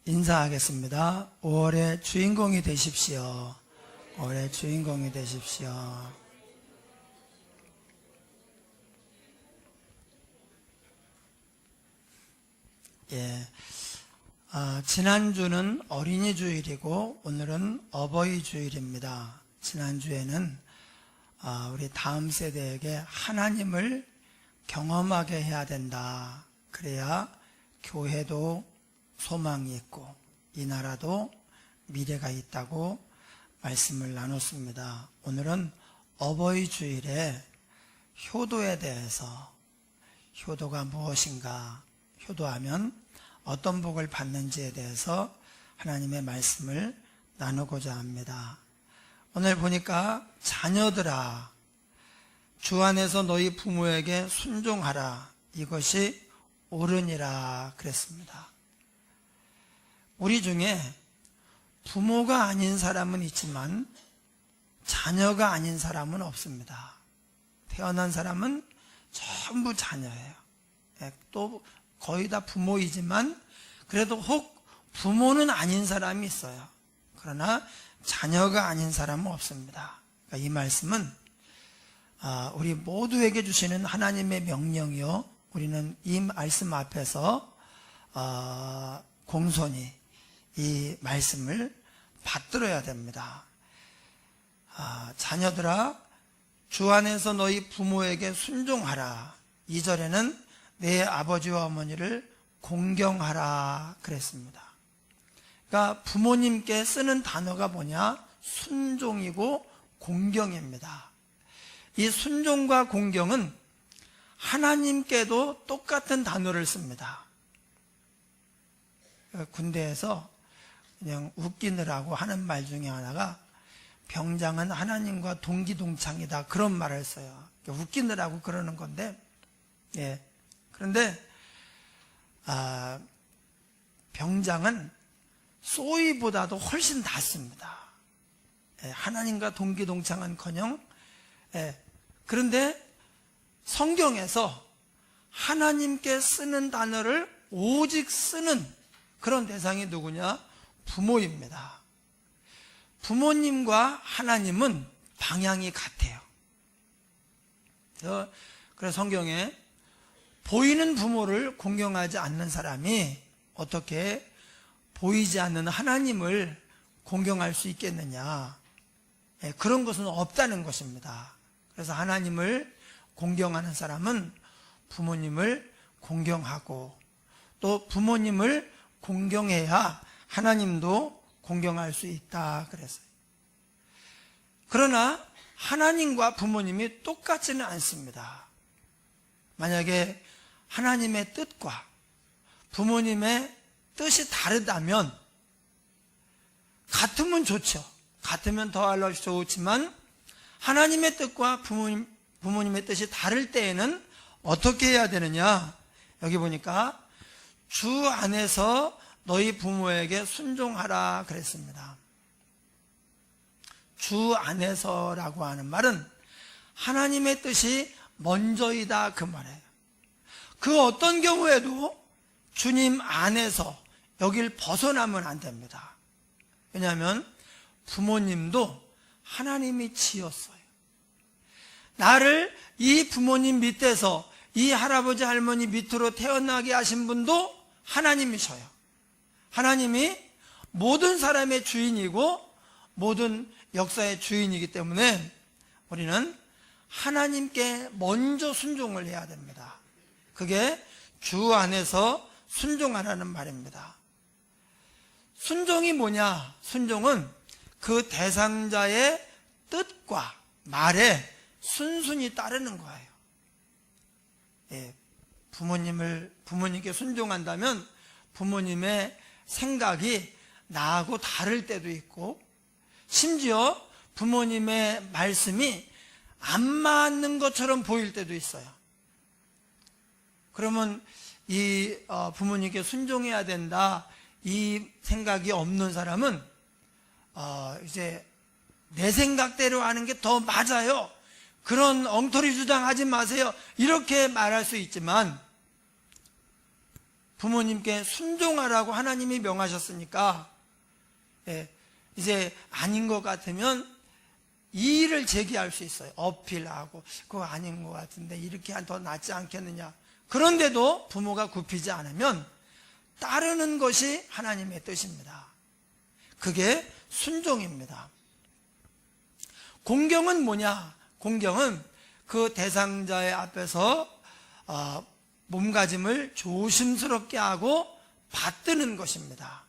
인사하겠습니다. 5월의 주인공이 되십시오. 5월의 주인공이 되십시오. 지난주는 어린이 주일이고 오늘은 어버이 주일입니다. 지난주에는 우리 다음 세대에게 하나님을 경험하게 해야 된다. 그래야 교회도 소망이 있고 이 나라도 미래가 있다고 말씀을 나눴습니다. 오늘은 어버이 주일에 효도에 대해서, 효도가 무엇인가, 효도하면 어떤 복을 받는지에 대해서 하나님의 말씀을 나누고자 합니다. 오늘 보니까 자녀들아, 주 안에서 너희 부모에게 순종하라, 이것이 옳으니라 그랬습니다. 우리 중에 부모가 아닌 사람은 있지만 자녀가 아닌 사람은 없습니다. 태어난 사람은 전부 자녀예요. 또 거의 다 부모이지만 그래도 혹 부모는 아닌 사람이 있어요. 그러나 자녀가 아닌 사람은 없습니다. 그러니까 이 말씀은 우리 모두에게 주시는 하나님의 명령이요, 우리는 이 말씀 앞에서 공손히 이 말씀을 받들어야 됩니다. 자녀들아, 주 안에서 너희 부모에게 순종하라. 2절에는 내 아버지와 어머니를 공경하라 그랬습니다. 그러니까 부모님께 쓰는 단어가 뭐냐? 순종이고 공경입니다. 이 순종과 공경은 하나님께도 똑같은 단어를 씁니다. 군대에서 그냥 웃기느라고 하는 말 중에 하나가 병장은 하나님과 동기동창이다, 그런 말을 써요. 웃기느라고 그러는 건데, 그런데 병장은 소위보다도 훨씬 낫습니다. 하나님과 동기동창은커녕, 그런데 성경에서 하나님께 쓰는 단어를 오직 쓰는 그런 대상이 누구냐? 부모입니다. 부모님과 하나님은 방향이 같아요. 그래서 성경에 보이는 부모를 공경하지 않는 사람이 어떻게 보이지 않는 하나님을 공경할 수 있겠느냐? 그런 것은 없다는 것입니다. 그래서 하나님을 공경하는 사람은 부모님을 공경하고, 또 부모님을 공경해야 하나님도 공경할 수 있다 그랬어요. 그러나 하나님과 부모님이 똑같지는 않습니다. 만약에 하나님의 뜻과 부모님의 뜻이 다르다면, 같으면 좋죠. 같으면 더할수록 좋지만 하나님의 뜻과 부모님의 뜻이 다를 때에는 어떻게 해야 되느냐? 여기 보니까 주 안에서 너희 부모에게 순종하라 그랬습니다. 주 안에서라고 하는 말은 하나님의 뜻이 먼저이다, 그 말이에요. 그 어떤 경우에도 주님 안에서 여길 벗어나면 안 됩니다. 왜냐하면 부모님도 하나님이 지었어요. 나를 이 부모님 밑에서, 이 할아버지 할머니 밑으로 태어나게 하신 분도 하나님이셔요. 하나님이 모든 사람의 주인이고 모든 역사의 주인이기 때문에 우리는 하나님께 먼저 순종을 해야 됩니다. 그게 주 안에서 순종하라는 말입니다. 순종이 뭐냐? 순종은 그 대상자의 뜻과 말에 순순히 따르는 거예요. 부모님께 순종한다면 부모님의 생각이 나하고 다를 때도 있고, 심지어 부모님의 말씀이 안 맞는 것처럼 보일 때도 있어요. 그러면 이 부모님께 순종해야 된다, 이 생각이 없는 사람은 이제 내 생각대로 하는 게 더 맞아요, 그런 엉터리 주장하지 마세요, 이렇게 말할 수 있지만 부모님께 순종하라고 하나님이 명하셨으니까, 이제 아닌 것 같으면 이의를 제기할 수 있어요. 어필하고 그거 아닌 것 같은데 이렇게 더 낫지 않겠느냐. 그런데도 부모가 굽히지 않으면 따르는 것이 하나님의 뜻입니다. 그게 순종입니다. 공경은 뭐냐? 공경은 그 대상자의 앞에서 몸가짐을 조심스럽게 하고 받드는 것입니다.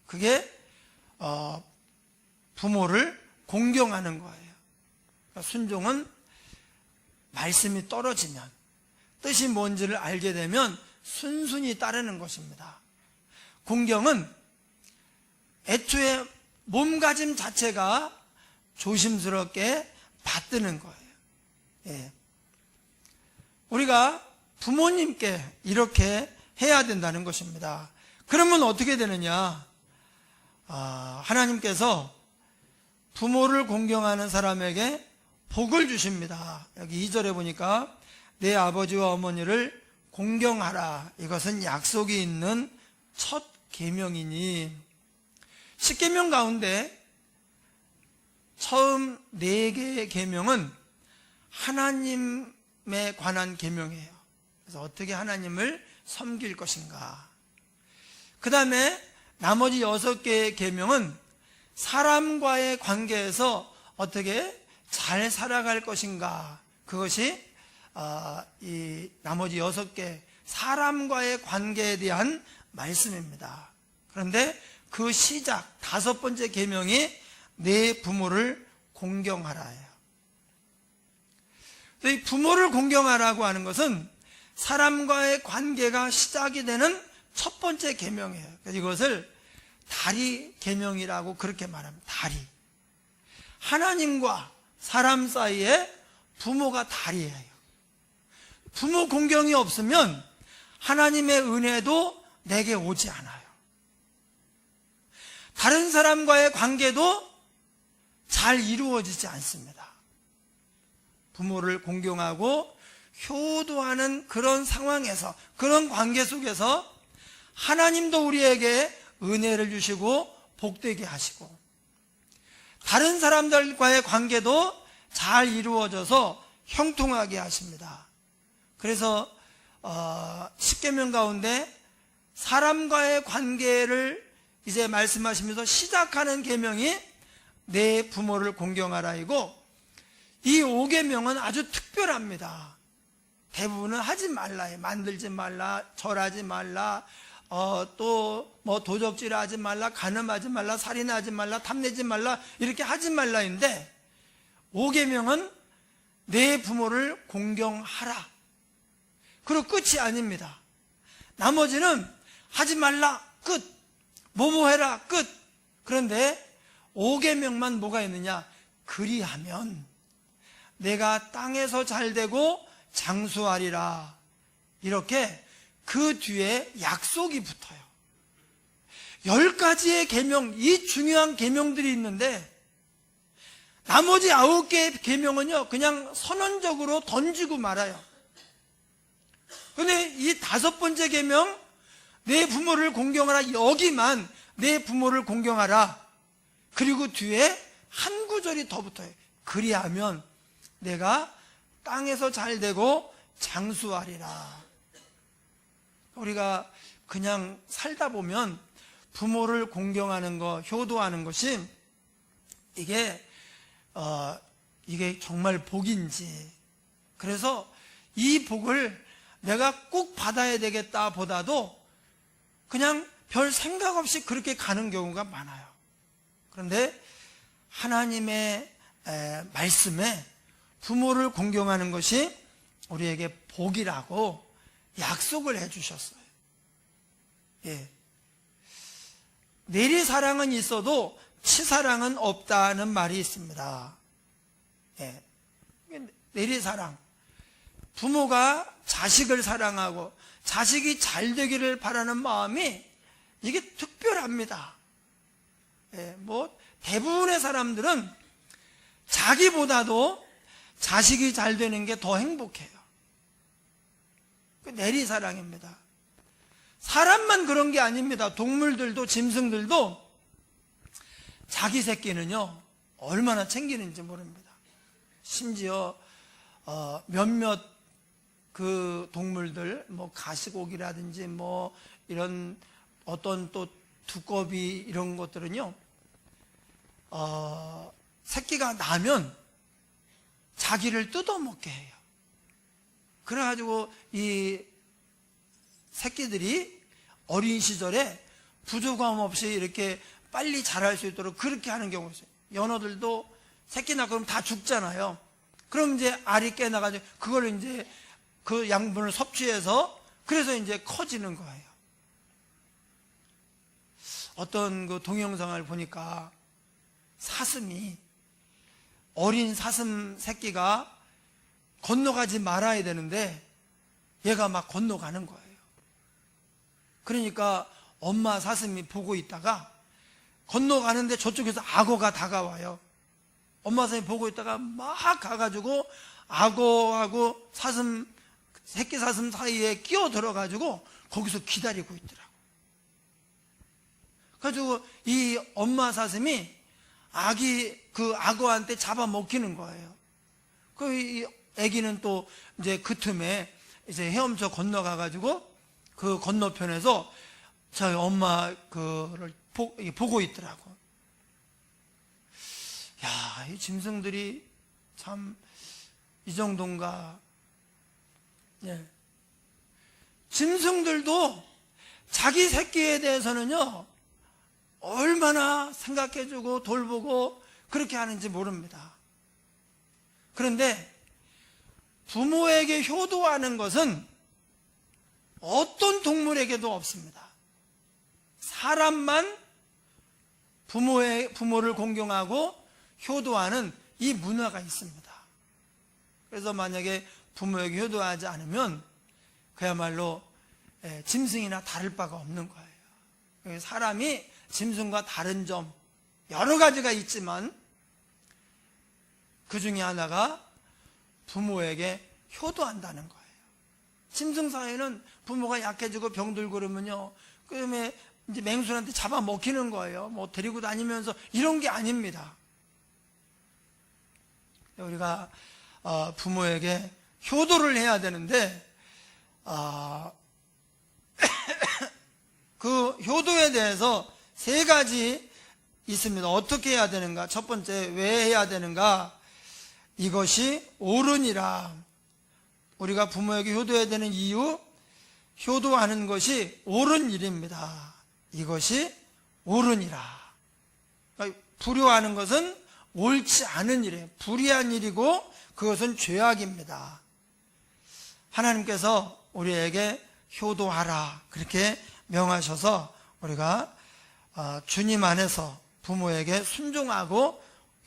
그게 부모를 공경하는 거예요. 그러니까 순종은 말씀이 떨어지면, 뜻이 뭔지를 알게 되면 순순히 따르는 것입니다. 공경은 애초에 몸가짐 자체가 조심스럽게 받드는 거예요. 우리가 부모님께 이렇게 해야 된다는 것입니다. 그러면 어떻게 되느냐? 하나님께서 부모를 공경하는 사람에게 복을 주십니다. 여기 2절에 보니까 내 아버지와 어머니를 공경하라. 이것은 약속이 있는 첫 계명이니. 10계명 가운데 처음 4개의 계명은 하나님에 관한 계명이에요. 그래서 어떻게 하나님을 섬길 것인가. 그 다음에 나머지 6개의 계명은 사람과의 관계에서 어떻게 잘 살아갈 것인가. 그것이 이 나머지 6개 사람과의 관계에 대한 말씀입니다. 그런데 그 시작 5번째 계명이 내 부모를 공경하라예요. 이 부모를 공경하라고 하는 것은 사람과의 관계가 시작이 되는 첫 번째 계명이에요. 그래서 이것을 다리 계명이라고 그렇게 말합니다. 다리. 하나님과 사람 사이에 부모가 다리예요. 부모 공경이 없으면 하나님의 은혜도 내게 오지 않아요. 다른 사람과의 관계도 잘 이루어지지 않습니다. 부모를 공경하고 효도하는 그런 상황에서, 그런 관계 속에서 하나님도 우리에게 은혜를 주시고 복되게 하시고, 다른 사람들과의 관계도 잘 이루어져서 형통하게 하십니다. 그래서 10계명 가운데 사람과의 관계를 이제 말씀하시면서 시작하는 계명이 내 부모를 공경하라이고, 이 5계명은 아주 특별합니다. 대부분은 하지 말라, 만들지 말라, 절하지 말라, 또 뭐 도적질하지 말라, 간음하지 말라, 살인하지 말라, 탐내지 말라, 이렇게 하지 말라인데 5계명은 내 부모를 공경하라. 그리고 끝이 아닙니다. 나머지는 하지 말라, 끝. 뭐뭐 해라, 끝. 그런데 5계명만 뭐가 있느냐? 그리하면 내가 땅에서 잘되고 장수하리라. 이렇게 그 뒤에 약속이 붙어요. 10가지의 계명, 이 중요한 계명들이 있는데 나머지 9개의 계명은요 그냥 선언적으로 던지고 말아요. 그런데 이 5번째 계명, 내 부모를 공경하라, 여기만 내 부모를 공경하라. 그리고 뒤에 한 구절이 더 붙어요. 그리하면 내가 땅에서 잘되고 장수하리라. 우리가 그냥 살다 보면 부모를 공경하는 것, 효도하는 것이 이게 정말 복인지, 그래서 이 복을 내가 꼭 받아야 되겠다 보다도 그냥 별 생각 없이 그렇게 가는 경우가 많아요. 그런데 하나님의 말씀에 부모를 공경하는 것이 우리에게 복이라고 약속을 해주셨어요. 내리사랑은 있어도 치사랑은 없다는 말이 있습니다. 내리사랑, 부모가 자식을 사랑하고 자식이 잘 되기를 바라는 마음이 이게 특별합니다. 뭐 대부분의 사람들은 자기보다도 자식이 잘 되는 게 더 행복해요. 내리사랑입니다. 사람만 그런 게 아닙니다. 동물들도, 짐승들도 자기 새끼는요 얼마나 챙기는지 모릅니다. 심지어 몇몇 그 동물들, 뭐 가시고기라든지 뭐 이런 어떤 또 두꺼비 이런 것들은요 새끼가 나면 자기를 뜯어먹게 해요. 그래가지고 이 새끼들이 어린 시절에 부족함 없이 이렇게 빨리 자랄 수 있도록 그렇게 하는 경우가 있어요. 연어들도 새끼 낳고 그러면 다 죽잖아요. 그럼 이제 알이 깨나가지고 그걸 이제 그 양분을 섭취해서 그래서 이제 커지는 거예요. 어떤 그 동영상을 보니까 사슴이, 어린 사슴 새끼가 건너가지 말아야 되는데 얘가 막 건너가는 거예요. 그러니까 엄마 사슴이 보고 있다가 건너가는데 저쪽에서 악어가 다가와요. 엄마 사슴이 보고 있다가 막 가가지고 악어하고 사슴, 새끼 사슴 사이에 끼어 들어가지고 거기서 기다리고 있더라고. 그래가지고 이 엄마 사슴이 그 악어한테 잡아먹히는 거예요. 이 애기는 또 이제 그 틈에 이제 헤엄쳐 건너가가지고 그 건너편에서 저희 엄마 그를 보고 있더라고. 야, 이 짐승들이 참 이 정도인가. 예. 짐승들도 자기 새끼에 대해서는요 얼마나 생각해주고 돌보고 그렇게 하는지 모릅니다. 그런데 부모에게 효도하는 것은 어떤 동물에게도 없습니다. 사람만 부모를 공경하고 효도하는 이 문화가 있습니다. 그래서 만약에 부모에게 효도하지 않으면 그야말로 짐승이나 다를 바가 없는 거예요. 사람이 짐승과 다른 점 여러 가지가 있지만 그 중에 하나가 부모에게 효도한다는 거예요. 짐승 사이에는 부모가 약해지고 병들고 그러면요, 그다음에 이제 맹수한테 잡아먹히는 거예요. 뭐 데리고 다니면서 이런 게 아닙니다. 우리가 부모에게 효도를 해야 되는데 그 효도에 대해서 세 가지 있습니다. 어떻게 해야 되는가? 첫 번째, 왜 해야 되는가? 이것이 옳으니라. 우리가 부모에게 효도해야 되는 이유, 효도하는 것이 옳은 일입니다. 이것이 옳으니라. 그러니까 불효하는 것은 옳지 않은 일이에요. 불의한 일이고 그것은 죄악입니다. 하나님께서 우리에게 효도하라 그렇게 명하셔서 우리가 주님 안에서 부모에게 순종하고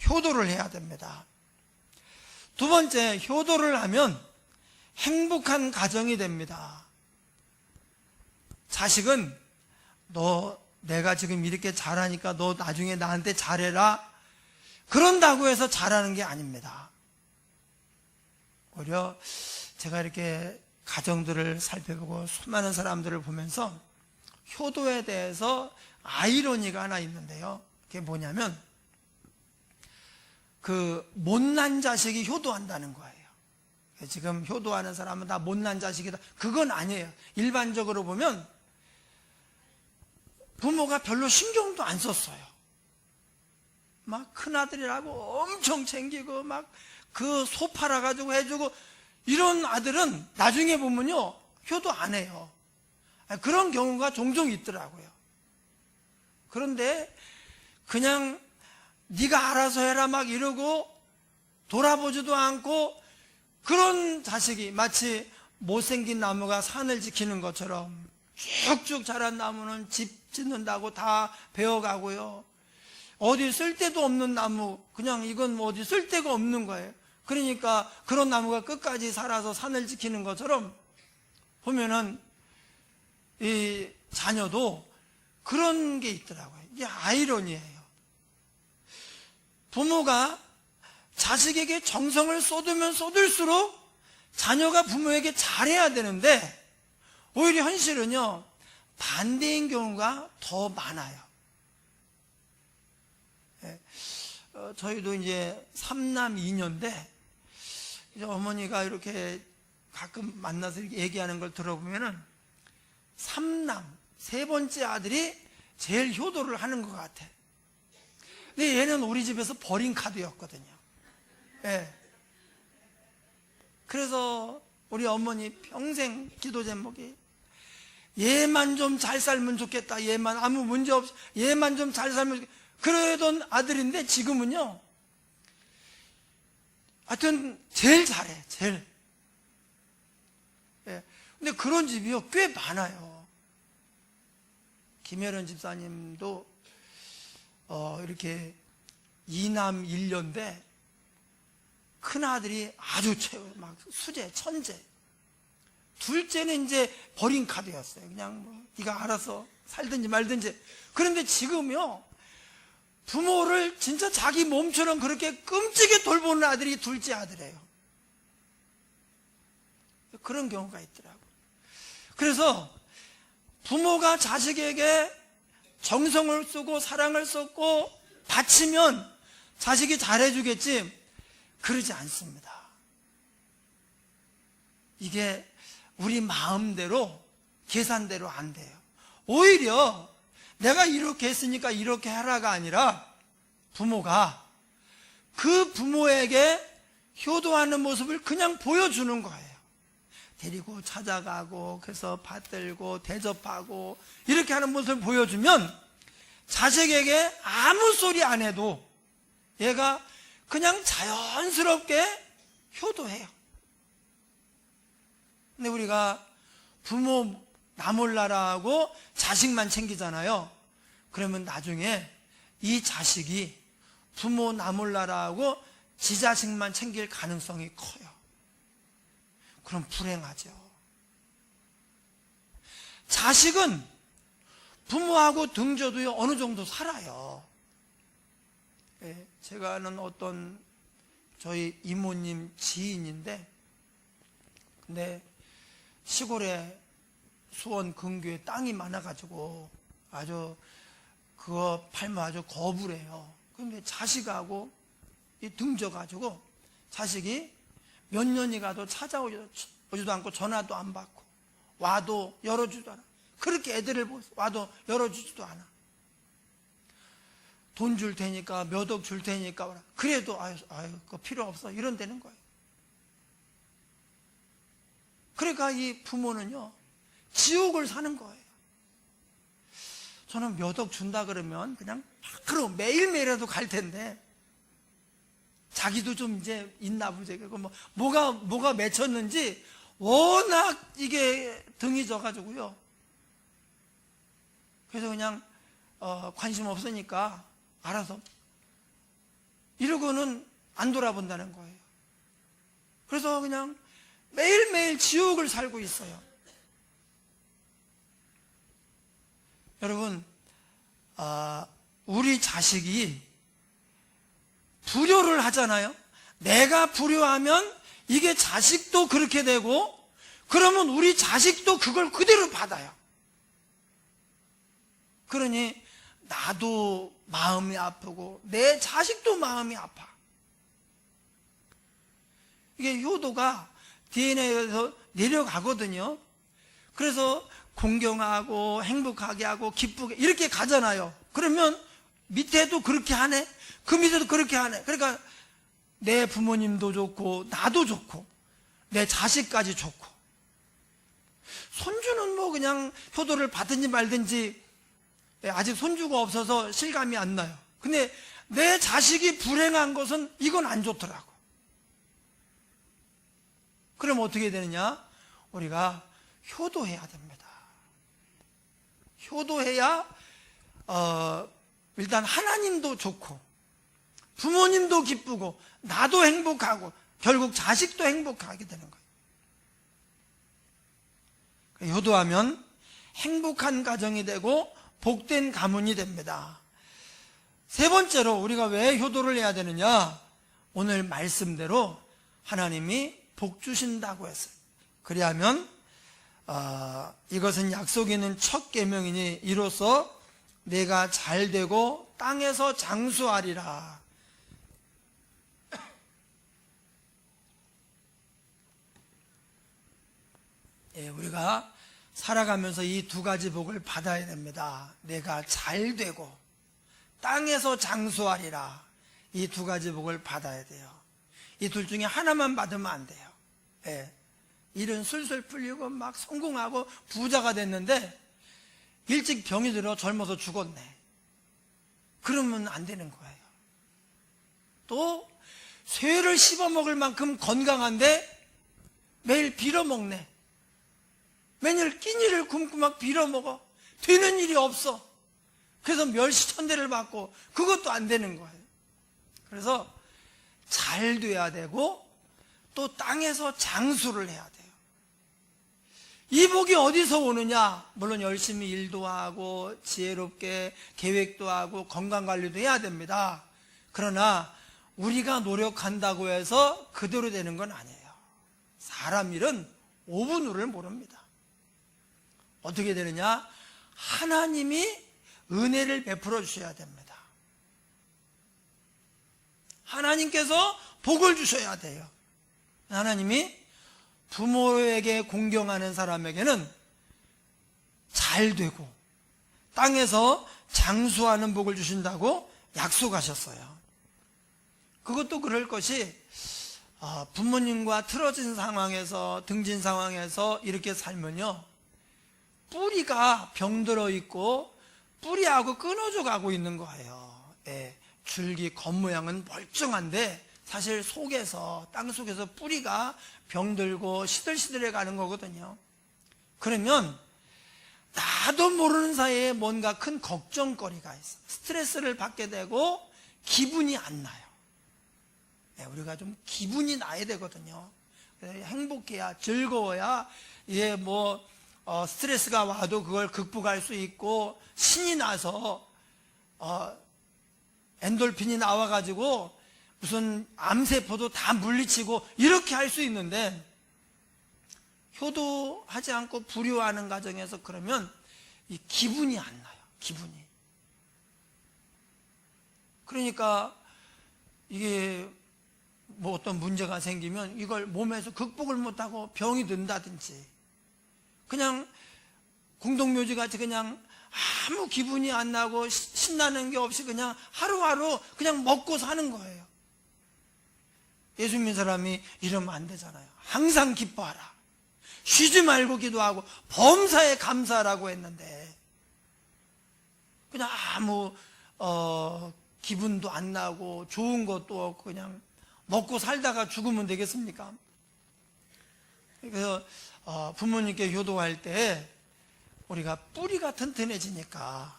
효도를 해야 됩니다. 두 번째, 효도를 하면 행복한 가정이 됩니다. 자식은 내가 지금 이렇게 잘하니까 너 나중에 나한테 잘해라 그런다고 해서 잘하는 게 아닙니다. 오히려 제가 이렇게 가정들을 살펴보고 수많은 사람들을 보면서 효도에 대해서 아이러니가 하나 있는데요. 그게 뭐냐면 그 못난 자식이 효도한다는 거예요. 지금 효도하는 사람은 다 못난 자식이다. 그건 아니에요. 일반적으로 보면 부모가 별로 신경도 안 썼어요. 막 큰아들이라고 엄청 챙기고 막 그 소 팔아가지고 해주고 이런 아들은 나중에 보면요 효도 안 해요. 그런 경우가 종종 있더라고요. 그런데 그냥 네가 알아서 해라 막 이러고 돌아보지도 않고 그런 자식이 마치 못생긴 나무가 산을 지키는 것처럼 쭉쭉 자란 나무는 집 짓는다고 다 베어가고요. 어디 쓸데도 없는 나무, 그냥 이건 뭐 어디 쓸데가 없는 거예요. 그러니까 그런 나무가 끝까지 살아서 산을 지키는 것처럼 보면은 이 자녀도 그런 게 있더라고요. 이게 아이러니예요. 부모가 자식에게 정성을 쏟으면 쏟을수록 자녀가 부모에게 잘해야 되는데 오히려 현실은요 반대인 경우가 더 많아요. 예, 저희도 이제 3남 2녀인데 이제 어머니가 이렇게 가끔 만나서 이렇게 얘기하는 걸 들어보면은 3남, 세 번째 아들이 제일 효도를 하는 것 같아. 근데 얘는 우리 집에서 버린 카드였거든요. 예. 그래서 우리 어머니 평생 기도 제목이 얘만 좀 잘 살면 좋겠다. 얘만 아무 문제 없이 얘만 좀 잘 살면 좋겠다. 그러던 아들인데 지금은요. 하여튼 제일 잘해. 제일. 예. 근데 그런 집이요 꽤 많아요. 김혜련 집사님도 이렇게 2남 1녀인데 큰아들이 아주 막 수제, 천재. 둘째는 이제 버린 카드였어요. 그냥 뭐 네가 알아서 살든지 말든지. 그런데 지금요 부모를 진짜 자기 몸처럼 그렇게 끔찍이 돌보는 아들이 둘째 아들이에요. 그런 경우가 있더라고요. 그래서 부모가 자식에게 정성을 쓰고 사랑을 쏟고 바치면 자식이 잘해주겠지, 그러지 않습니다. 이게 우리 마음대로 계산대로 안 돼요. 오히려 내가 이렇게 했으니까 이렇게 하라가 아니라 부모가 그 부모에게 효도하는 모습을 그냥 보여주는 거예요. 데리고 찾아가고 그래서 받들고 대접하고 이렇게 하는 모습을 보여주면 자식에게 아무 소리 안 해도 얘가 그냥 자연스럽게 효도해요. 근데 우리가 부모 나 몰라라 하고 자식만 챙기잖아요. 그러면 나중에 이 자식이 부모 나 몰라라 하고 지 자식만 챙길 가능성이 커요. 그럼 불행하죠. 자식은 부모하고 등져도 어느 정도 살아요. 예, 제가 아는 어떤 저희 이모님 지인인데, 근데 시골에 수원 근교에 땅이 많아가지고 아주 그거 팔면 아주 거부래요. 그런데 자식하고 등져가지고 자식이 몇 년이 가도 찾아오지도 않고 전화도 안 받고 와도 열어주지도 않아. 그렇게 애들을 와도 열어주지도 않아. 돈 줄 테니까 몇 억 줄 테니까 오라. 그래도 아유 그거 필요 없어 이런다는 거예요. 그러니까 이 부모는요 지옥을 사는 거예요. 저는 몇 억 준다 그러면 그냥 그럼 매일매일이라도 갈 텐데 자기도 좀 이제 있나 보지. 뭐가 맺혔는지 워낙 이게 등이 져가지고요. 그래서 그냥 관심 없으니까 알아서 이러고는 안 돌아본다는 거예요. 그래서 그냥 매일매일 지옥을 살고 있어요. 여러분, 우리 자식이 불효를 하잖아요. 내가 불효하면 이게 자식도 그렇게 되고, 그러면 우리 자식도 그걸 그대로 받아요. 그러니 나도 마음이 아프고 내 자식도 마음이 아파. 이게 효도가 DNA에서 내려가거든요. 그래서 공경하고 행복하게 하고 기쁘게 이렇게 가잖아요. 그러면 밑에도 그렇게 하네, 그 밑에도 그렇게 하네. 그러니까 내 부모님도 좋고 나도 좋고 내 자식까지 좋고. 손주는 뭐 그냥 효도를 받든지 말든지 아직 손주가 없어서 실감이 안 나요. 근데 내 자식이 불행한 것은 이건 안 좋더라고. 그럼 어떻게 되느냐? 우리가 효도해야 됩니다. 효도해야 일단 하나님도 좋고 부모님도 기쁘고 나도 행복하고 결국 자식도 행복하게 되는 거예요. 효도하면 행복한 가정이 되고 복된 가문이 됩니다. 세 번째로 우리가 왜 효도를 해야 되느냐? 오늘 말씀대로 하나님이 복 주신다고 했어요. 그래야면 이것은 약속이 있는 첫 계명이니 이로써 내가 잘되고 땅에서 장수하리라. 우리가 살아가면서 이 두 가지 복을 받아야 됩니다. 내가 잘되고 땅에서 장수하리라. 이 두 가지 복을 받아야 돼요. 이 둘 중에 하나만 받으면 안 돼요. 일은 술술 풀리고 막 성공하고 부자가 됐는데 일찍 병이 들어 젊어서 죽었네. 그러면 안 되는 거예요. 또 쇠를 씹어먹을 만큼 건강한데 매일 빌어먹네. 매일 끼니를 굶고 막 빌어먹어. 되는 일이 없어. 그래서 멸시천대를 받고 그것도 안 되는 거예요. 그래서 잘 돼야 되고 또 땅에서 장수를 해야 돼요. 이 복이 어디서 오느냐? 물론 열심히 일도 하고 지혜롭게 계획도 하고 건강관리도 해야 됩니다. 그러나 우리가 노력한다고 해서 그대로 되는 건 아니에요. 사람 일은 5분 후를 모릅니다. 어떻게 되느냐? 하나님이 은혜를 베풀어 주셔야 됩니다. 하나님께서 복을 주셔야 돼요. 하나님이 부모에게 공경하는 사람에게는 잘 되고 땅에서 장수하는 복을 주신다고 약속하셨어요. 그것도 그럴 것이 부모님과 틀어진 상황에서 등진 상황에서 이렇게 살면요, 뿌리가 병들어 있고 뿌리하고 끊어져 가고 있는 거예요. 줄기 겉모양은 멀쩡한데 사실 속에서, 땅 속에서 뿌리가 병들고 시들시들해 가는 거거든요. 그러면 나도 모르는 사이에 뭔가 큰 걱정거리가 있어. 스트레스를 받게 되고 기분이 안 나요. 우리가 좀 기분이 나야 되거든요. 행복해야, 즐거워야 스트레스가 와도 그걸 극복할 수 있고 신이 나서 엔돌핀이 나와가지고 무슨 암세포도 다 물리치고 이렇게 할 수 있는데, 효도하지 않고 불효하는 과정에서 그러면 이 기분이 안 나요. 기분이. 그러니까 이게 어떤 문제가 생기면 이걸 몸에서 극복을 못하고 병이 든다든지, 그냥 공동묘지같이 그냥 아무 기분이 안 나고 신나는 게 없이 그냥 하루하루 그냥 먹고 사는 거예요. 예수 믿는 사람이 이러면 안 되잖아요. 항상 기뻐하라. 쉬지 말고 기도하고 범사에 감사하라고 했는데 그냥 아무 기분도 안 나고 좋은 것도 없고 그냥 먹고 살다가 죽으면 되겠습니까? 그래서 부모님께 효도할 때 우리가 뿌리가 튼튼해지니까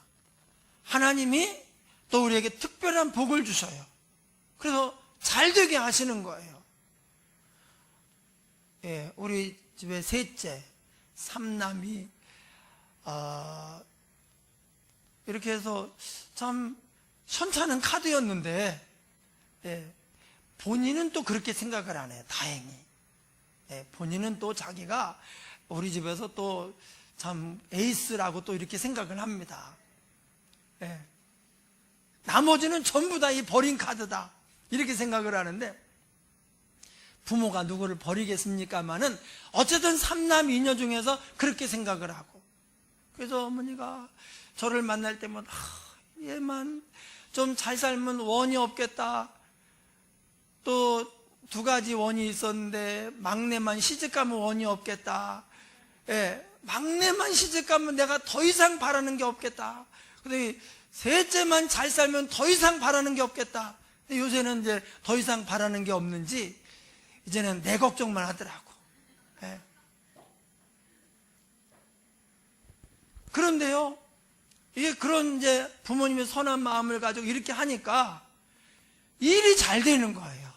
하나님이 또 우리에게 특별한 복을 주셔요. 그래서 잘 되게 하시는 거예요. 우리 집에 셋째, 삼남이 이렇게 해서 참 현찮은 카드였는데 본인은 또 그렇게 생각을 안 해요. 다행히. 본인은 또 자기가 우리 집에서 또 참 에이스라고 또 이렇게 생각을 합니다. 나머지는 전부 다 이 버린 카드다 이렇게 생각을 하는데, 부모가 누구를 버리겠습니까마는 어쨌든 삼남 이녀 중에서 그렇게 생각을 하고, 그래서 어머니가 저를 만날 때마다 얘만 좀 잘 살면 원이 없겠다. 또 두 가지 원이 있었는데 막내만 시집가면 원이 없겠다. 막내만 시집가면 내가 더 이상 바라는 게 없겠다. 근데 셋째만 잘 살면 더 이상 바라는 게 없겠다. 근데 요새는 이제 더 이상 바라는 게 없는지 이제는 내 걱정만 하더라고. 그런데요, 이게 그런 이제 부모님의 선한 마음을 가지고 이렇게 하니까 일이 잘 되는 거예요.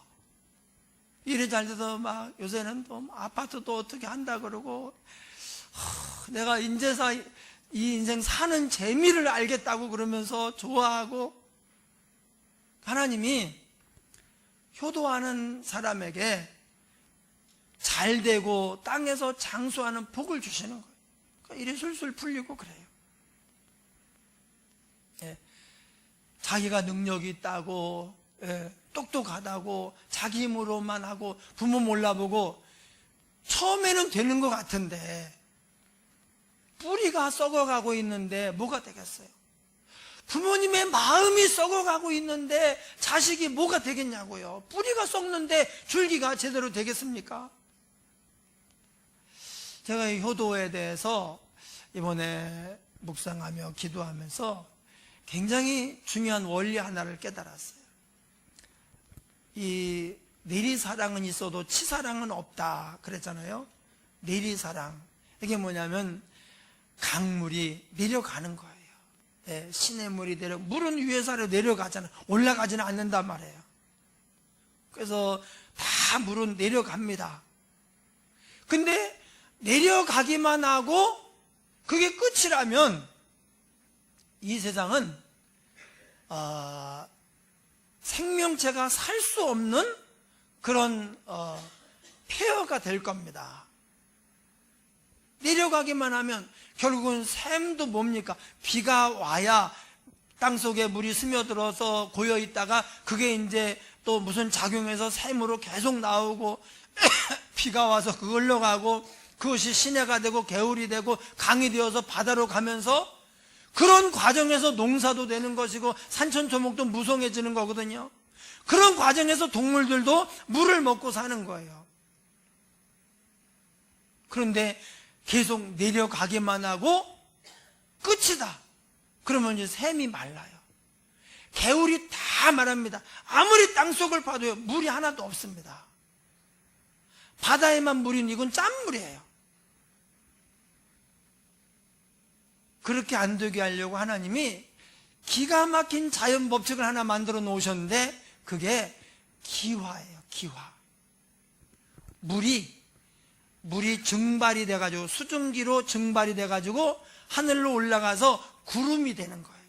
일이 잘 돼서 막 요새는 또 아파트도 어떻게 한다 그러고, 내가 인제사 이 인생 사는 재미를 알겠다고 그러면서 좋아하고, 하나님이 효도하는 사람에게 잘 되고 땅에서 장수하는 복을 주시는 거예요. 그러니까 일이 술술 풀리고 그래요. 예. 자기가 능력이 있다고, 예, 똑똑하다고 자기 힘으로만 하고 부모 몰라보고 처음에는 되는 것 같은데 뿌리가 썩어가고 있는데 뭐가 되겠어요? 부모님의 마음이 썩어가고 있는데 자식이 뭐가 되겠냐고요. 뿌리가 썩는데 줄기가 제대로 되겠습니까? 제가 이 효도에 대해서 이번에 묵상하며 기도하면서 굉장히 중요한 원리 하나를 깨달았어요. 이 내리사랑은 있어도 치사랑은 없다 그랬잖아요. 내리사랑, 이게 뭐냐면 강물이 내려가는 거예요. 네, 시냇물이 물은 위에서 아래로 내려가잖아요. 올라가지는 않는단 말이에요. 그래서 다 물은 내려갑니다. 근데 내려가기만 하고 그게 끝이라면 이 세상은 생명체가 살 수 없는 그런 폐허가 될 겁니다. 내려가기만 하면 결국은 샘도 뭡니까? 비가 와야 땅속에 물이 스며들어서 고여 있다가 그게 이제 또 무슨 작용해서 샘으로 계속 나오고 비가 와서 그걸로 가고 그것이 시내가 되고 개울이 되고 강이 되어서 바다로 가면서 그런 과정에서 농사도 되는 것이고 산천초목도 무성해지는 거거든요. 그런 과정에서 동물들도 물을 먹고 사는 거예요. 그런데 계속 내려가기만 하고 끝이다. 그러면 이제 샘이 말라요. 개울이 다 말합니다. 아무리 땅속을 파도요 물이 하나도 없습니다. 바다에만 물이, 이건 짠물이에요. 그렇게 안 되게 하려고 하나님이 기가 막힌 자연 법칙을 하나 만들어 놓으셨는데 그게 기화예요. 기화. 물이 증발이 돼가지고 수증기로 증발이 돼가지고 하늘로 올라가서 구름이 되는 거예요.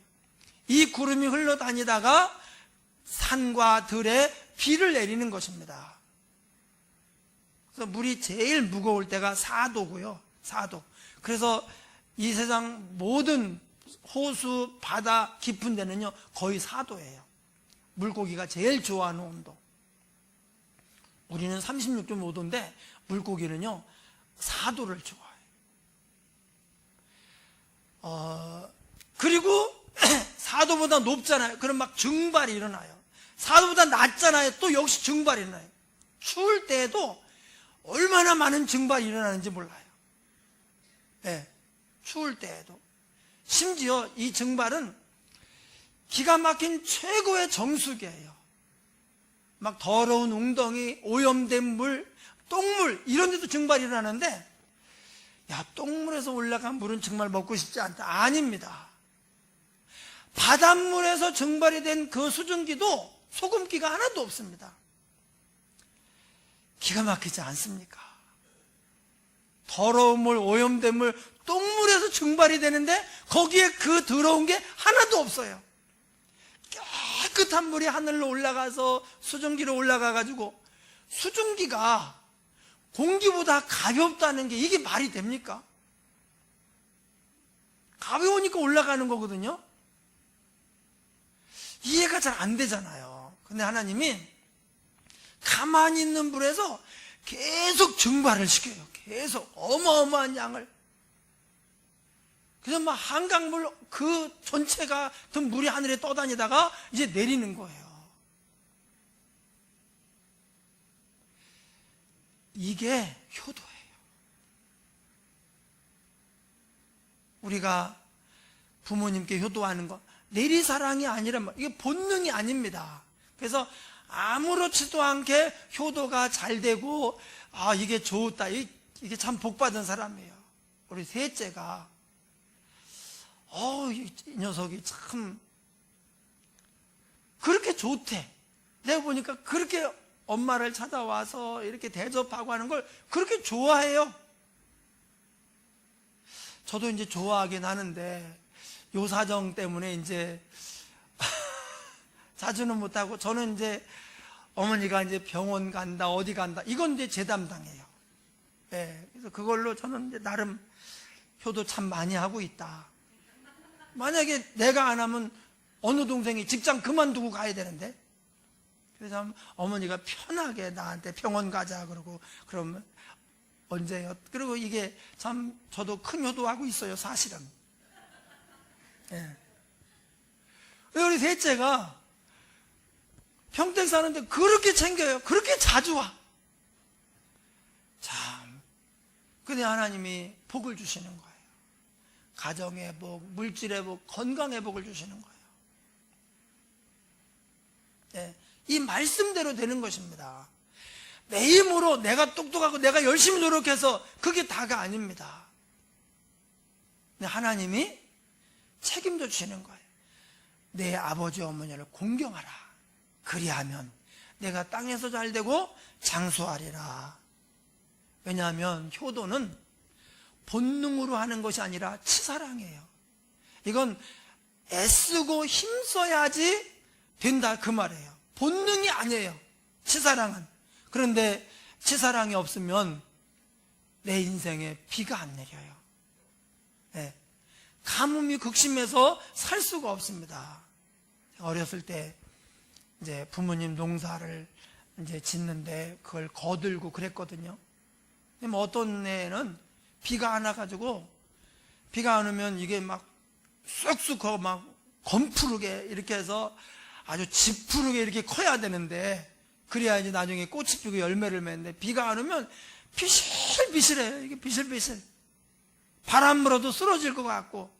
이 구름이 흘러다니다가 산과 들에 비를 내리는 것입니다. 그래서 물이 제일 무거울 때가 4도고요. 4도. 그래서 이 세상 모든 호수, 바다 깊은 데는요 거의 4도예요. 물고기가 제일 좋아하는 온도. 우리는 36.5도인데 물고기는요 4도를 좋아해요. 그리고 4도보다 높잖아요. 그럼 막 증발이 일어나요. 4도보다 낮잖아요. 또 역시 증발이 일어나요. 추울 때에도 얼마나 많은 증발이 일어나는지 몰라요. 네, 추울 때에도. 심지어 이 증발은 기가 막힌 최고의 정수기예요. 막 더러운 웅덩이, 오염된 물, 똥물 이런 데도 증발이 일어나는데 야, 똥물에서 올라간 물은 정말 먹고 싶지 않다. 아닙니다. 바닷물에서 증발이 된 그 수증기도 소금기가 하나도 없습니다. 기가 막히지 않습니까? 더러운 물, 오염된 물, 똥물에서 증발이 되는데 거기에 그 더러운 게 하나도 없어요. 깨끗한 물이 하늘로 올라가서 수증기로 올라가가지고 수증기가 공기보다 가볍다는 게 이게 말이 됩니까? 가벼우니까 올라가는 거거든요. 이해가 잘 안 되잖아요. 근데 하나님이 가만히 있는 물에서 계속 증발을 시켜요. 계속 어마어마한 양을. 그래서 막 한강물 그 전체가 든 물이 하늘에 떠다니다가 이제 내리는 거예요. 이게 효도예요. 우리가 부모님께 효도하는 거 내리사랑이 아니라 이게 본능이 아닙니다. 그래서 아무렇지도 않게 효도가 잘 되고 이게 좋다, 이게 참 복받은 사람이에요. 우리 셋째가 이 녀석이 참 그렇게 좋대. 내가 보니까 그렇게 엄마를 찾아와서 이렇게 대접하고 하는 걸 그렇게 좋아해요. 저도 이제 좋아하긴 하는데 요 사정 때문에 이제 자주는 못하고 저는 이제 어머니가 이제 병원 간다 어디 간다 이건 이제 제 담당이에요. 예, 그래서 그걸로 저는 이제 나름 효도 참 많이 하고 있다. 만약에 내가 안 하면 어느 동생이 직장 그만두고 가야 되는데, 그래서 어머니가 편하게 나한테 병원 가자 그러고, 그러면 언제요? 그리고 이게 참 저도 큰 효도하고 있어요, 사실은. 예. 우리 셋째가 평택 사는데 그렇게 챙겨요. 그렇게 자주 와. 참, 근데 하나님이 복을 주시는 거예요. 가정의 복, 물질의 복, 건강의 복을 주시는 거예요. 예, 이 말씀대로 되는 것입니다. 내 힘으로 내가 똑똑하고 내가 열심히 노력해서 그게 다가 아닙니다. 근데 하나님이 책임져 주시는 거예요. 내 아버지 어머니를 공경하라. 그리하면 내가 땅에서 잘되고 장수하리라. 왜냐하면 효도는 본능으로 하는 것이 아니라 치사랑이에요. 이건 애쓰고 힘써야지 된다 그 말이에요. 본능이 아니에요, 치사랑은. 그런데 치사랑이 없으면 내 인생에 비가 안 내려요. 네. 가뭄이 극심해서 살 수가 없습니다. 어렸을 때 이제 부모님 농사를 이제 짓는데 그걸 거들고 그랬거든요. 근데 뭐 어떤 애는 비가 안 와가지고, 비가 안 오면 이게 막 쑥쑥 막 검푸르게 이렇게 해서 아주 지푸르게 이렇게 커야 되는데, 그래야지 나중에 꽃이 피고 열매를 맺는데, 비가 안 오면 비실비실해요. 이게 비실비실. 바람 불어도 쓰러질 것 같고,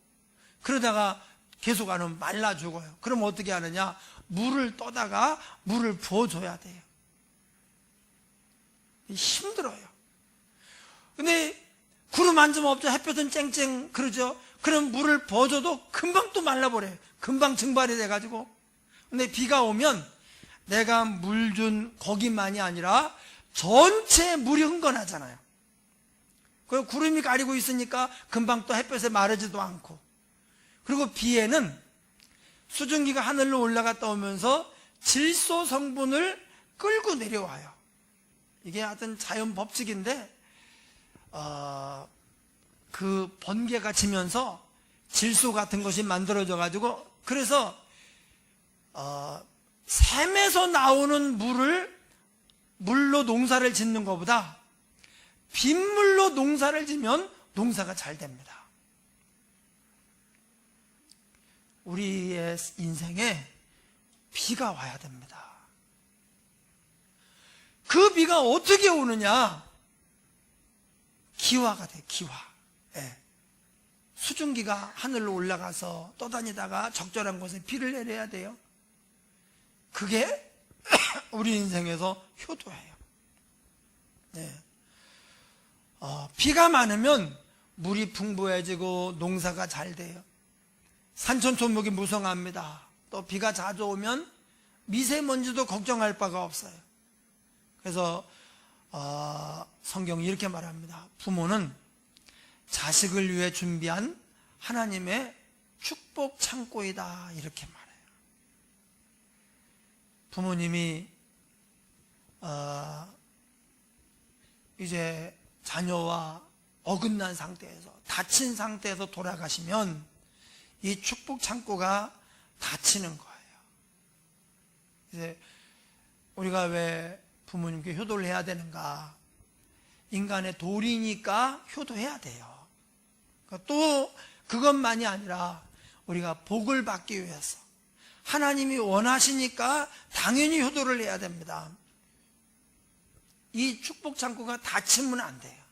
그러다가 계속 안 오면 말라 죽어요. 그럼 어떻게 하느냐? 물을 떠다가 물을 부어줘야 돼요. 힘들어요. 근데 구름 한 점 없죠. 햇볕은 쨍쨍 그러죠. 그럼 물을 부어줘도 금방 또 말라버려요. 금방 증발이 돼가지고. 근데 비가 오면 내가 물 준 거기만이 아니라 전체 물이 흥건하잖아요. 그리고 구름이 가리고 있으니까 금방 또 햇볕에 마르지도 않고. 그리고 비에는 수증기가 하늘로 올라갔다 오면서 질소 성분을 끌고 내려와요. 이게 하여튼 자연 법칙인데, 그 번개가 치면서 질소 같은 것이 만들어져 가지고, 그래서 샘에서 나오는 물로 농사를 짓는 것보다 빗물로 농사를 지면 농사가 잘 됩니다. 우리의 인생에 비가 와야 됩니다. 그 비가 어떻게 오느냐? 기화가 돼, 기화. 예. 수증기가 하늘로 올라가서 떠다니다가 적절한 곳에 비를 내려야 돼요. 그게 우리 인생에서 효도예요. 네. 비가 많으면 물이 풍부해지고 농사가 잘 돼요. 산천초목이 무성합니다. 또 비가 자주 오면 미세먼지도 걱정할 바가 없어요. 그래서 성경이 이렇게 말합니다. 부모는 자식을 위해 준비한 하나님의 축복 창고이다, 이렇게 말해요. 부모님이 이제 자녀와 어긋난 상태에서, 다친 상태에서 돌아가시면 이 축복 창고가 닫히는 거예요. 이제 우리가 왜 부모님께 효도를 해야 되는가? 인간의 도리니까 효도해야 돼요. 그러니까 또 그것만이 아니라 우리가 복을 받기 위해서, 하나님이 원하시니까 당연히 효도를 해야 됩니다. 이 축복 창고가 닫히면 안 돼요.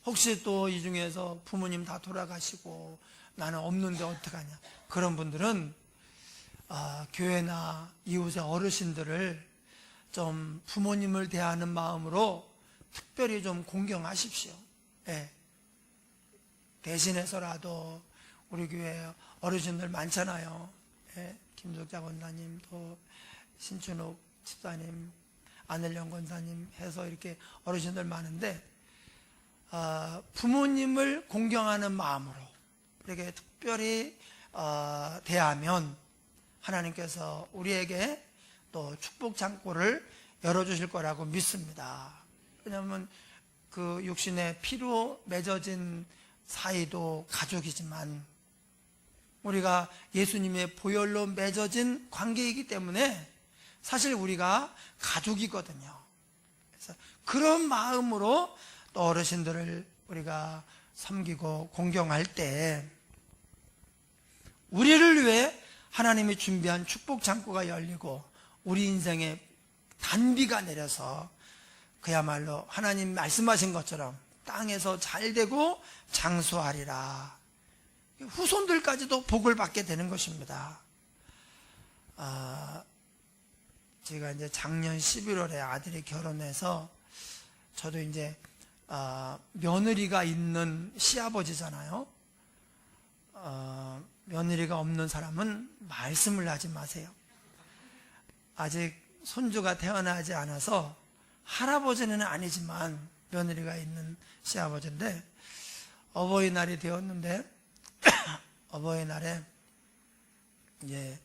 혹시 또 이 중에서 부모님 다 돌아가시고 나는 없는데 어떡하냐, 그런 분들은 교회나 이웃의 어르신들을 좀 부모님을 대하는 마음으로 특별히 좀 공경하십시오. 예. 대신해서라도 우리 교회 어르신들 많잖아요. 예. 김석자 권사님, 또 신춘옥 집사님, 안일영 권사님 해서 이렇게 어르신들 많은데, 부모님을 공경하는 마음으로 이렇게 특별히 대하면 하나님께서 우리에게 또 축복 창고를 열어주실 거라고 믿습니다. 왜냐하면 그 육신의 피로 맺어진 사이도 가족이지만 우리가 예수님의 보혈로 맺어진 관계이기 때문에 사실 우리가 가족이거든요. 그래서 그런 마음으로 또 어르신들을 우리가 섬기고 공경할 때 우리를 위해 하나님이 준비한 축복 창고가 열리고 우리 인생에 단비가 내려서 그야말로 하나님 말씀하신 것처럼 땅에서 잘되고 장수하리라. 후손들까지도 복을 받게 되는 것입니다. 제가 이제 작년 11월에 아들이 결혼해서 저도 이제 며느리가 있는 시아버지잖아요. 며느리가 없는 사람은 말씀을 하지 마세요. 아직 손주가 태어나지 않아서 할아버지는 아니지만 며느리가 있는 시아버지인데 어버이날이 되었는데 어버이날에 이제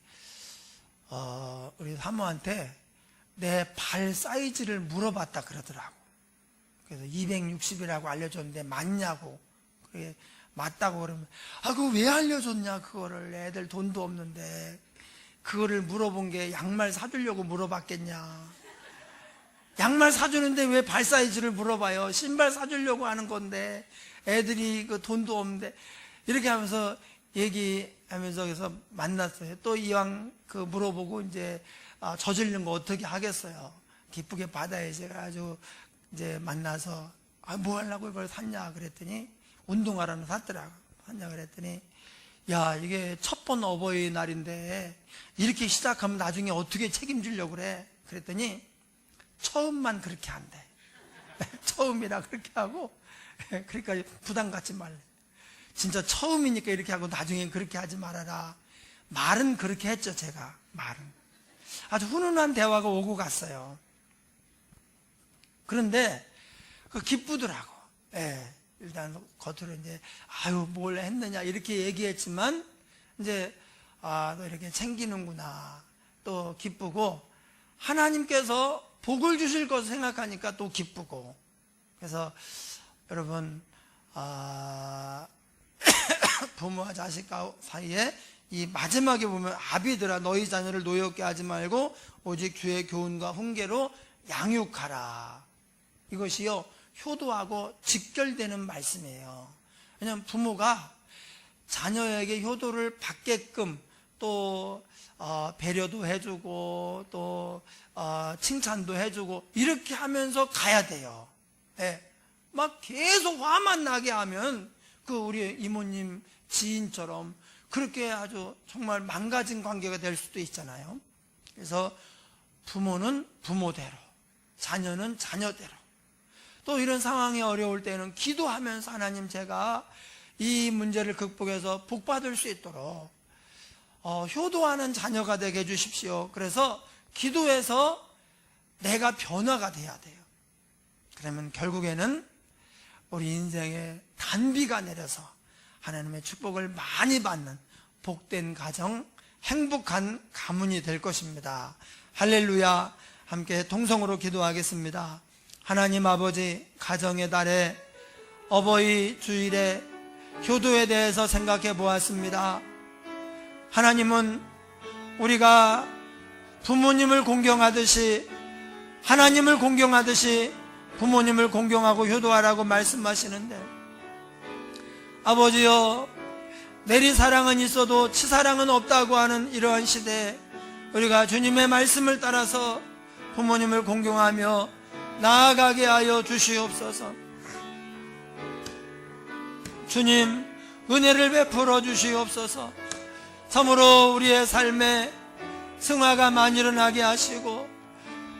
우리 사모한테 내 발 사이즈를 물어봤다 그러더라고. 그래서 260이라고 알려줬는데 맞냐고. 그게 맞다고 그러면 그거 왜 알려줬냐 그거를. 애들 돈도 없는데 그거를 물어본 게 양말 사주려고 물어봤겠냐. 양말 사주는데 왜 발 사이즈를 물어봐요. 신발 사주려고 하는 건데 애들이 그 돈도 없는데. 이렇게 하면서 얘기하면서 그래서 만났어요. 또 이왕 그 물어보고 이제 저지른 거 어떻게 하겠어요. 기쁘게 받아야지. 아주 이제 만나서 뭐 하려고 이걸 샀냐 그랬더니 운동화라는 샀더라고. 샀냐 그랬더니 야 이게 첫 번 어버이날인데 이렇게 시작하면 나중에 어떻게 책임지려고 그래. 그랬더니 처음만 그렇게 한대. 처음이라 그렇게 하고 그러니까 부담 갖지 말래. 진짜 처음이니까 이렇게 하고 나중엔 그렇게 하지 말아라. 말은 그렇게 했죠. 제가 말은 아주 훈훈한 대화가 오고 갔어요. 그런데 그 기쁘더라고. 일단 겉으로 이제 아유 뭘 했느냐 이렇게 얘기했지만 이제 너 이렇게 챙기는구나. 또 기쁘고 하나님께서 복을 주실 것을 생각하니까 또 기쁘고. 그래서 여러분 부모와 자식 사이에 이 마지막에 보면 아비들아 너희 자녀를 노엽게 하지 말고 오직 주의 교훈과 훈계로 양육하라. 이것이요 효도하고 직결되는 말씀이에요. 왜냐하면 부모가 자녀에게 효도를 받게끔 또 배려도 해주고 또 칭찬도 해주고 이렇게 하면서 가야 돼요. 막 계속 화만 나게 하면 그 우리 이모님 지인처럼 그렇게 아주 정말 망가진 관계가 될 수도 있잖아요. 그래서 부모는 부모대로, 자녀는 자녀대로. 또 이런 상황이 어려울 때는 기도하면서 하나님 제가 이 문제를 극복해서 복받을 수 있도록 효도하는 자녀가 되게 해주십시오. 그래서 기도해서 내가 변화가 돼야 돼요. 그러면 결국에는 우리 인생에 단비가 내려서 하나님의 축복을 많이 받는 복된 가정, 행복한 가문이 될 것입니다. 할렐루야. 함께 동성으로 기도하겠습니다. 하나님 아버지, 가정의 달에 어버이 주일에 효도에 대해서 생각해 보았습니다. 하나님은 우리가 부모님을 공경하듯이 하나님을 공경하듯이 부모님을 공경하고 효도하라고 말씀하시는데 아버지여 내리사랑은 있어도 치사랑은 없다고 하는 이러한 시대에 우리가 주님의 말씀을 따라서 부모님을 공경하며 나아가게 하여 주시옵소서. 주님 은혜를 베풀어 주시옵소서. 참으로 우리의 삶에 승화가 많이 일어나게 하시고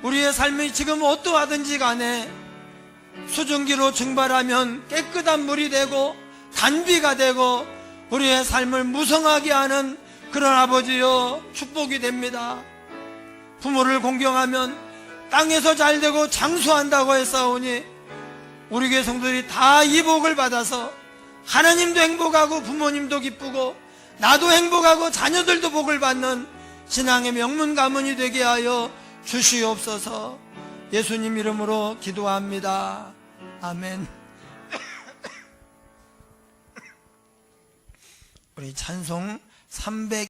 우리의 삶이 지금 어떠하든지 간에 수증기로 증발하면 깨끗한 물이 되고 단비가 되고 우리의 삶을 무성하게 하는 그런 아버지여 축복이 됩니다. 부모를 공경하면 땅에서 잘되고 장수한다고 했사오니 우리 교회 성도들이 다 이 복을 받아서 하나님도 행복하고 부모님도 기쁘고 나도 행복하고 자녀들도 복을 받는 신앙의 명문 가문이 되게 하여 주시옵소서. 예수님 이름으로 기도합니다. 아멘. 우리 찬송 300